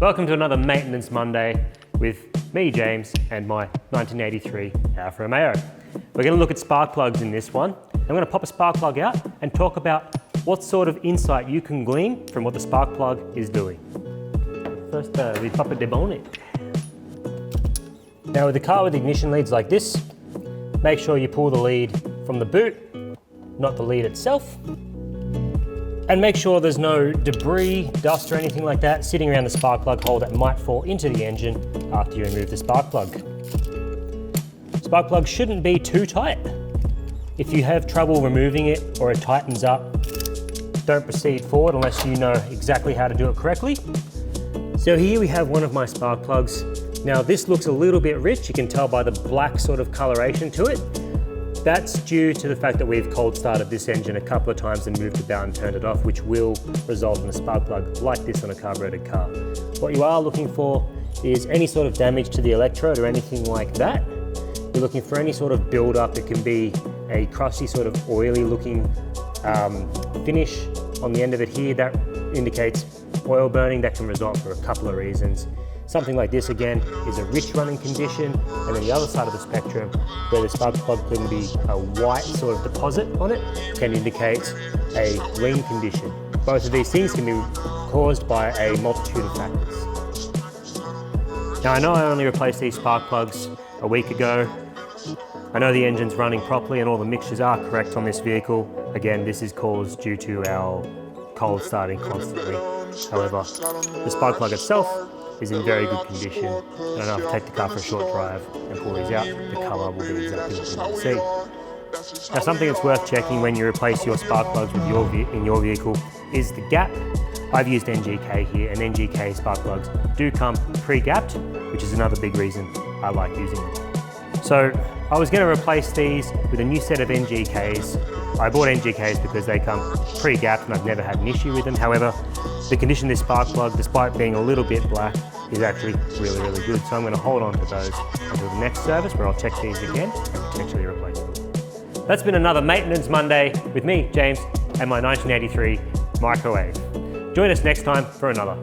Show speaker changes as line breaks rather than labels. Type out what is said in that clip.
Welcome to another Maintenance Monday with me, James, and my 1983 Alfa Romeo. We're going to look at spark plugs in this one. I'm going to pop a spark plug out and talk about what sort of insight you can glean from what the spark plug is doing. First, we pop a debonet. Now with a car with ignition leads like this, make sure you pull the lead from the boot, not the lead itself. And make sure there's no debris, dust or anything like that sitting around the spark plug hole that might fall into the engine after you remove the spark plug. Spark plug shouldn't be too tight. If you have trouble removing it or it tightens up, don't proceed forward unless you know exactly how to do it correctly. So here we have one of my spark plugs. Now this looks a little bit rich, you can tell by the black sort of coloration to it. That's due to the fact that we've cold started this engine a couple of times and moved it down and turned it off, which will result in a spark plug like this on a carbureted car. What you are looking for is any sort of damage to the electrode or anything like that. You're looking for any sort of build-up. It can be a crusty sort of oily looking finish on the end of it here. That indicates oil burning. That can result for a couple of reasons. Something like this again is a rich running condition, and then the other side of the spectrum where the spark plug can be a white sort of deposit on it can indicate a lean condition. Both of these things can be caused by a multitude of factors. Now I know I only replaced these spark plugs a week ago. I know the engine's running properly and all the mixtures are correct on this vehicle. Again, this is caused due to our cold starting constantly. However, the spark plug itself is in very good condition, and I know if I take the car for a short drive and pull these out, the colour will be exactly what you want to see. Now something that's worth checking when you replace your spark plugs with in your vehicle is the gap. I've used NGK here, and NGK spark plugs do come pre-gapped, which is another big reason I like using them. So I was going to replace these with a new set of NGKs. I bought NGKs because they come pre-gapped and I've never had an issue with them. However, the condition of this spark plug, despite being a little bit black, is actually really, really good. So I'm going to hold on to those until the next service where I'll check these again and potentially replace them. That's been another Maintenance Monday with me, James, and my 1983 microwave. Join us next time for another.